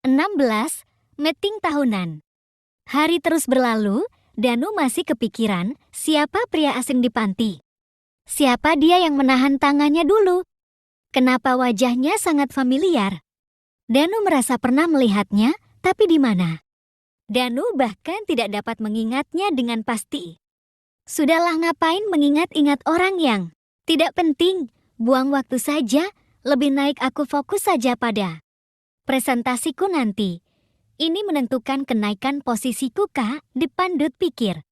16. Meeting tahunan. Hari terus berlalu, Danu masih kepikiran siapa pria asing di panti. Siapa dia yang menahan tangannya dulu? Kenapa wajahnya sangat familiar? Danu merasa pernah melihatnya, tapi di mana? Danu bahkan tidak dapat mengingatnya dengan pasti. Sudahlah, ngapain mengingat-ingat orang yang tidak penting, buang waktu saja, lebih naik aku fokus saja pada presentasiku nanti. Ini menentukan kenaikan posisiku kah, depan Dut pikir.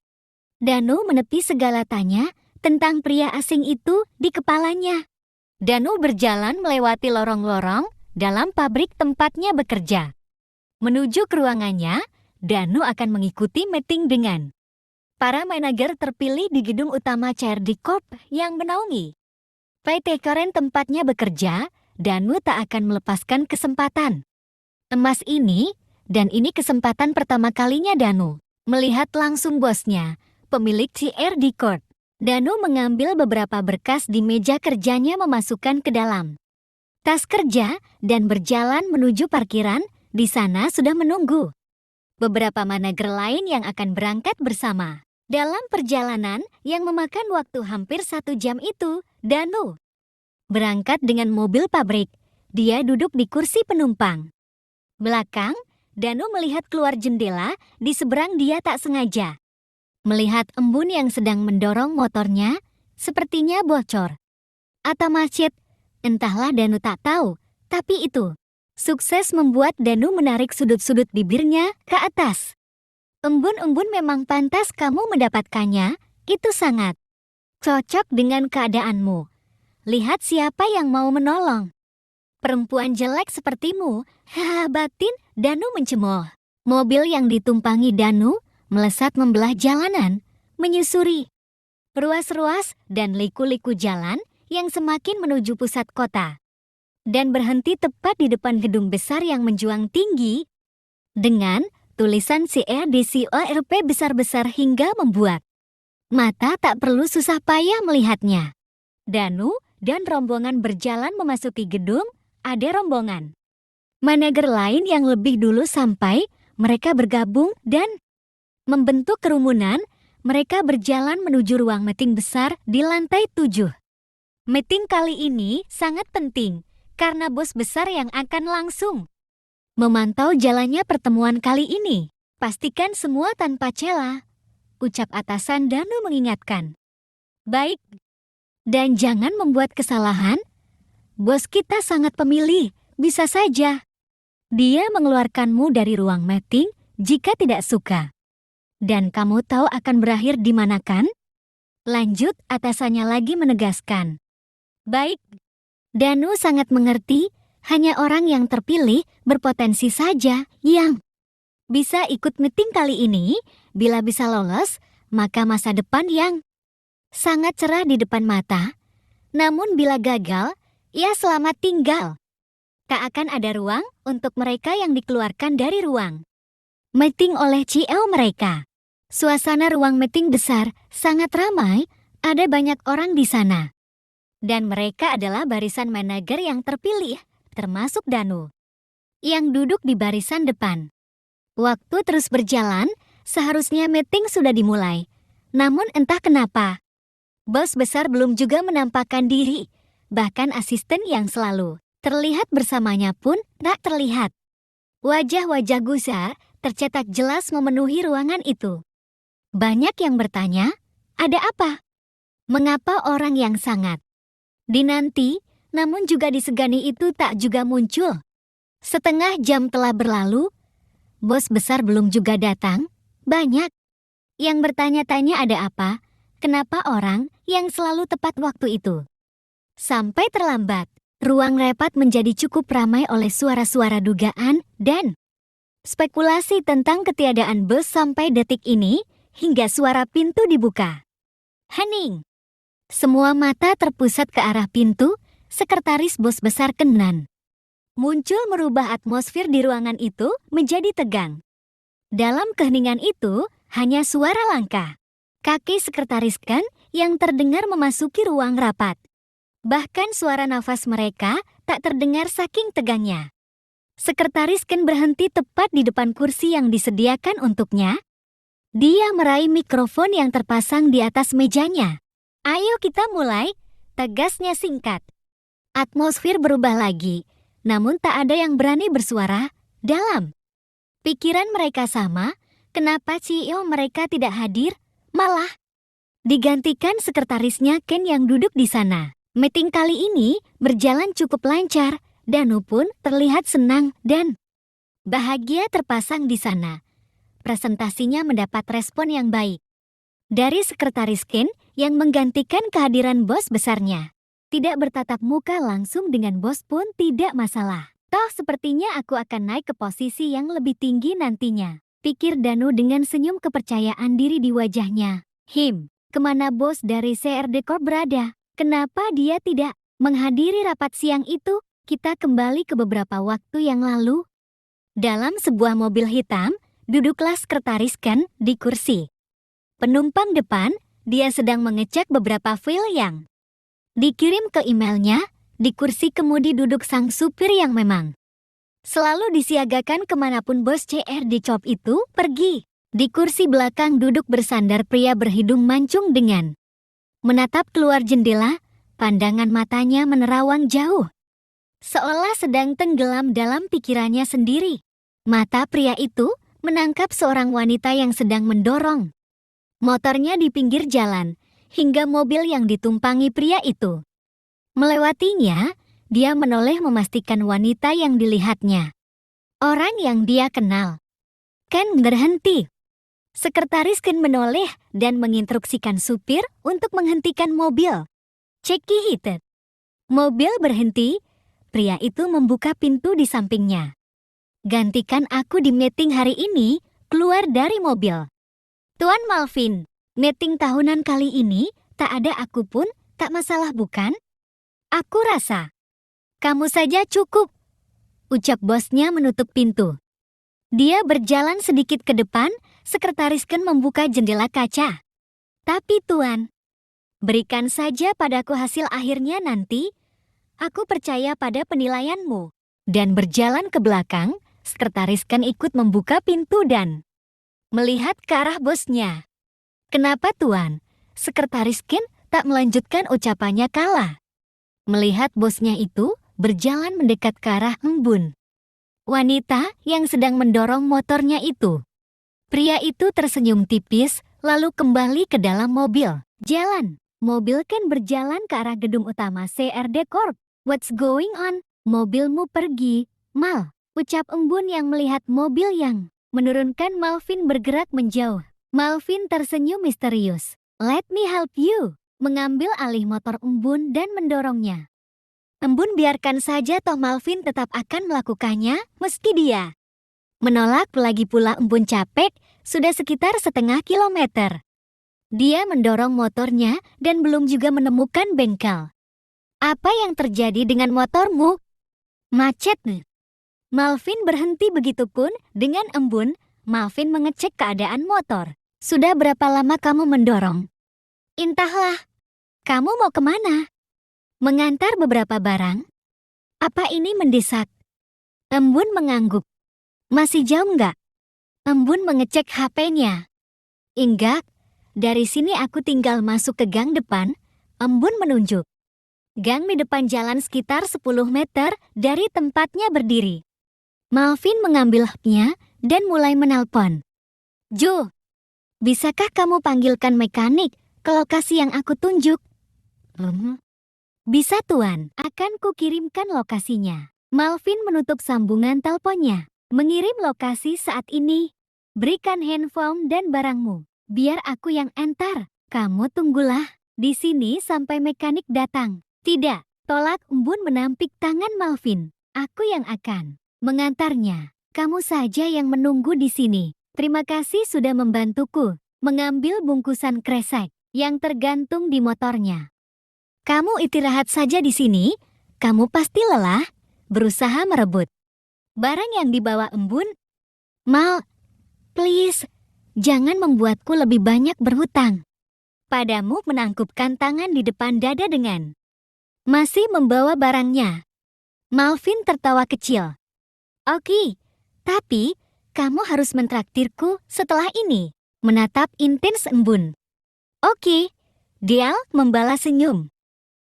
Danu menepi segala tanya tentang pria asing itu di kepalanya. Danu berjalan melewati lorong-lorong dalam pabrik tempatnya bekerja. Menuju ke ruangannya, Danu akan mengikuti meeting dengan para manajer terpilih di gedung utama CRD Corp yang menaungi PT Koren tempatnya bekerja. Danu tak akan melepaskan kesempatan emas ini, dan ini kesempatan pertama kalinya Danu melihat langsung bosnya, pemilik CRD Corp. Danu mengambil beberapa berkas di meja kerjanya, memasukkan ke dalam tas kerja, dan berjalan menuju parkiran. Di sana sudah menunggu beberapa manajer lain yang akan berangkat bersama. Dalam perjalanan yang memakan waktu hampir 1 jam itu, Danu berangkat dengan mobil pabrik. Dia duduk di kursi penumpang belakang. Danu melihat keluar jendela. Di seberang dia tak sengaja melihat embun yang sedang mendorong motornya, sepertinya bocor atau macet. Entahlah, Danu tak tahu. Tapi itu sukses membuat Danu menarik sudut-sudut bibirnya ke atas. Embun-embun memang pantas kamu mendapatkannya. Itu sangat cocok dengan keadaanmu. Lihat siapa yang mau menolong perempuan jelek sepertimu. Haha, batin Danu mencemooh. Mobil yang ditumpangi Danu melesat membelah jalanan, menyusuri ruas-ruas dan liku-liku jalan yang semakin menuju pusat kota, dan berhenti tepat di depan gedung besar yang menjuang tinggi dengan tulisan CRDCORP besar-besar hingga membuat mata tak perlu susah payah melihatnya. Danu dan rombongan berjalan memasuki gedung. Ada rombongan manajer lain yang lebih dulu sampai. Mereka bergabung dan membentuk kerumunan. Mereka berjalan menuju ruang meeting besar di lantai 7. Meeting kali ini sangat penting karena bos besar yang akan langsung memantau jalannya pertemuan kali ini. Pastikan semua tanpa celah, ucap atasan Danu mengingatkan. Baik. Dan jangan membuat kesalahan. Bos kita sangat pemilih, bisa saja dia mengeluarkanmu dari ruang meeting jika tidak suka. Dan kamu tahu akan berakhir di mana kan? Lanjut, atasannya lagi menegaskan. Baik. Danu sangat mengerti, hanya orang yang terpilih berpotensi saja yang bisa ikut meeting kali ini. Bila bisa lolos, maka masa depan yang sangat cerah di depan mata. Namun bila gagal, ya selamat tinggal. Tak akan ada ruang untuk mereka yang dikeluarkan dari ruang meeting oleh CEO mereka. Suasana ruang meeting besar sangat ramai, ada banyak orang di sana. Dan mereka adalah barisan manajer yang terpilih, termasuk Danu, yang duduk di barisan depan. Waktu terus berjalan, seharusnya meeting sudah dimulai. Namun entah kenapa, bos besar belum juga menampakkan diri. Bahkan asisten yang selalu terlihat bersamanya pun tak terlihat. Wajah-wajah gusar tercetak jelas memenuhi ruangan itu. Banyak yang bertanya, ada apa? Mengapa orang yang sangat dinanti, namun juga disegani itu tak juga muncul? Setengah jam telah berlalu, bos besar belum juga datang. Banyak yang bertanya-tanya ada apa? Kenapa orang yang selalu tepat waktu itu sampai terlambat? Ruang rapat menjadi cukup ramai oleh suara-suara dugaan dan spekulasi tentang ketiadaan bos sampai detik ini, hingga suara pintu dibuka. Hening. Semua mata terpusat ke arah pintu. Sekretaris bos besar Kenan muncul merubah atmosfer di ruangan itu menjadi tegang. Dalam keheningan itu, hanya suara langkah kaki sekretaris Ken yang terdengar memasuki ruang rapat. Bahkan suara nafas mereka tak terdengar saking tegangnya. Sekretaris Ken berhenti tepat di depan kursi yang disediakan untuknya. Dia meraih mikrofon yang terpasang di atas mejanya. "Ayo kita mulai," tegasnya singkat. Atmosfer berubah lagi, namun tak ada yang berani bersuara dalam. Pikiran mereka sama, kenapa CEO mereka tidak hadir, malah digantikan sekretarisnya Ken yang duduk di sana. Meeting kali ini berjalan cukup lancar. Danu pun terlihat senang dan bahagia terpasang di sana. Presentasinya mendapat respon yang baik dari sekretaris Ken yang menggantikan kehadiran bos besarnya. Tidak bertatap muka langsung dengan bos pun tidak masalah. Toh sepertinya aku akan naik ke posisi yang lebih tinggi nantinya, pikir Danu dengan senyum kepercayaan diri di wajahnya. Kemana bos dari CRD Corp berada? Kenapa dia tidak menghadiri rapat siang itu? Kita kembali ke beberapa waktu yang lalu. Dalam sebuah mobil hitam, duduklah sekretaris Ken di kursi penumpang depan. Dia sedang mengecek beberapa file yang dikirim ke emailnya. Di kursi kemudi duduk sang supir yang memang selalu disiagakan kemanapun bos CRD Corp itu pergi. Di kursi belakang duduk bersandar pria berhidung mancung dengan menatap keluar jendela. Pandangan matanya menerawang jauh, seolah sedang tenggelam dalam pikirannya sendiri. Mata pria itu menangkap seorang wanita yang sedang mendorong motornya di pinggir jalan, hingga mobil yang ditumpangi pria itu melewatinya. Dia menoleh memastikan wanita yang dilihatnya orang yang dia kenal. Ken berhenti. Sekretaris Ken menoleh dan menginstruksikan supir untuk menghentikan mobil. Ceki hitet. Mobil berhenti. Pria itu membuka pintu di sampingnya. "Gantikan aku di meeting hari ini," keluar dari mobil. "Tuan Malvin, meeting tahunan kali ini tak ada aku pun tak masalah bukan? Aku rasa kamu saja cukup," ucap bosnya menutup pintu. Dia berjalan sedikit ke depan. Sekretaris Ken membuka jendela kaca. "Tapi tuan, berikan saja padaku hasil akhirnya nanti. Aku percaya pada penilaianmu." Dan berjalan ke belakang, sekretaris Ken ikut membuka pintu dan melihat ke arah bosnya. "Kenapa tuan?" Sekretaris Ken tak melanjutkan ucapannya kala melihat bosnya itu berjalan mendekat ke arah embun wanita yang sedang mendorong motornya itu. Pria itu tersenyum tipis, lalu kembali ke dalam mobil. Jalan. Mobil Ken berjalan ke arah gedung utama CRD Corp. "What's going on? Mobilmu pergi, Mal," ucap embun yang melihat mobil yang menurunkan Malvin bergerak menjauh. Malvin tersenyum misterius. "Let me help you," mengambil alih motor embun dan mendorongnya. Embun biarkan saja, toh Malvin tetap akan melakukannya meski dia menolak. Lagi pula embun capek, sudah sekitar setengah kilometer. Dia mendorong motornya dan belum juga menemukan bengkel. "Apa yang terjadi dengan motormu? Macet?" Malvin berhenti, begitupun dengan embun. Malvin mengecek keadaan motor. "Sudah berapa lama kamu mendorong?" "Entahlah." "Kamu mau kemana?" "Mengantar beberapa barang." "Apa ini mendesak?" Embun mengangguk. "Masih jauh nggak?" Embun mengecek HP-nya. "Enggak, dari sini aku tinggal masuk ke gang depan." Embun menunjuk gang di depan jalan sekitar 10 meter dari tempatnya berdiri. Malvin mengambil HP-nya dan mulai menelpon. "Jo, bisakah kamu panggilkan mekanik ke lokasi yang aku tunjuk?" "Bisa tuan, akan kukirimkan lokasinya." Malvin menutup sambungan teleponnya. "Mengirim lokasi saat ini. Berikan handphone dan barangmu. Biar aku yang antar. Kamu tunggulah di sini sampai mekanik datang." "Tidak," tolak embun menampik tangan Malvin. "Aku yang akan mengantarnya. Kamu saja yang menunggu di sini. Terima kasih sudah membantuku mengambil bungkusan kresek yang tergantung di motornya. Kamu istirahat saja di sini. Kamu pasti lelah berusaha merebut barang yang dibawa embun." "Mal, please, jangan membuatku lebih banyak berhutang padamu." Menangkupkan tangan di depan dada dengan masih membawa barangnya. Malvin tertawa kecil. Oke, tapi kamu harus mentraktirku setelah ini. Menatap intens Embun. Oke, Dial membalas senyum.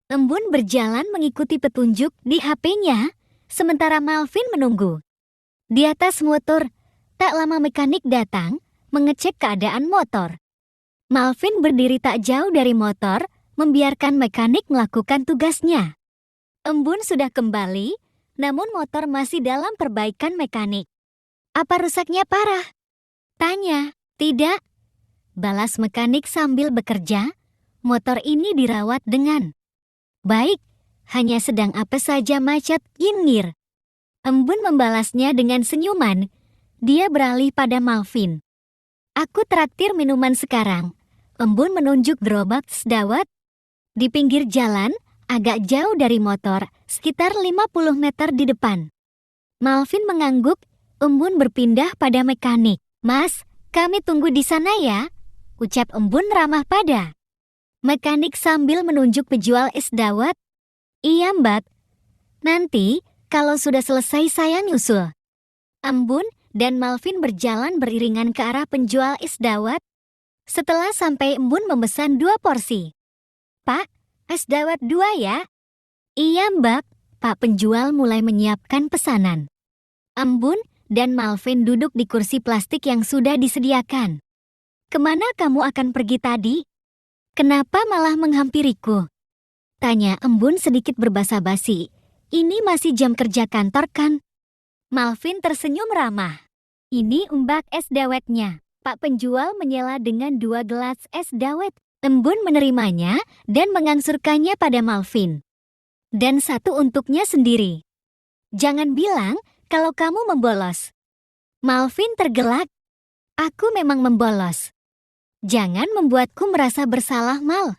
Embun berjalan mengikuti petunjuk di HP-nya, sementara Malvin menunggu. Di atas motor, tak lama mekanik datang mengecek keadaan motor. Malvin berdiri tak jauh dari motor, membiarkan mekanik melakukan tugasnya. Embun sudah kembali, namun motor masih dalam perbaikan mekanik. Apa rusaknya parah? Tanya. Tidak. Balas mekanik sambil bekerja. Motor ini dirawat dengan baik. Hanya sedang apes saja macet Ginngir. Embun membalasnya dengan senyuman. Dia beralih pada Malvin. Aku traktir minuman sekarang. Embun menunjuk gerobak sedawat. Di pinggir jalan, agak jauh dari motor, sekitar 50 meter di depan. Malvin mengangguk, Embun berpindah pada mekanik. Mas, kami tunggu di sana ya, ucap Embun ramah pada mekanik sambil menunjuk penjual es dawet. Iya mbak, nanti kalau sudah selesai saya nyusul. Embun dan Malvin berjalan beriringan ke arah penjual es dawet. Setelah sampai Embun memesan 2 porsi. Pak, es dawet 2 ya? Iya mbak, Pak penjual mulai menyiapkan pesanan. Embun dan Malvin duduk di kursi plastik yang sudah disediakan. Kemana kamu akan pergi tadi? Kenapa malah menghampiriku? Tanya Embun sedikit berbasa-basi. Ini masih jam kerja kantor kan? Malvin tersenyum ramah. Ini umbak es dawetnya. Pak penjual menyela dengan 2 gelas es dawet. Embun menerimanya dan mengangsurkannya pada Malvin. Dan 1 untuknya sendiri. Jangan bilang kalau kamu membolos. Malvin tergelak. Aku memang membolos. Jangan membuatku merasa bersalah, Mal.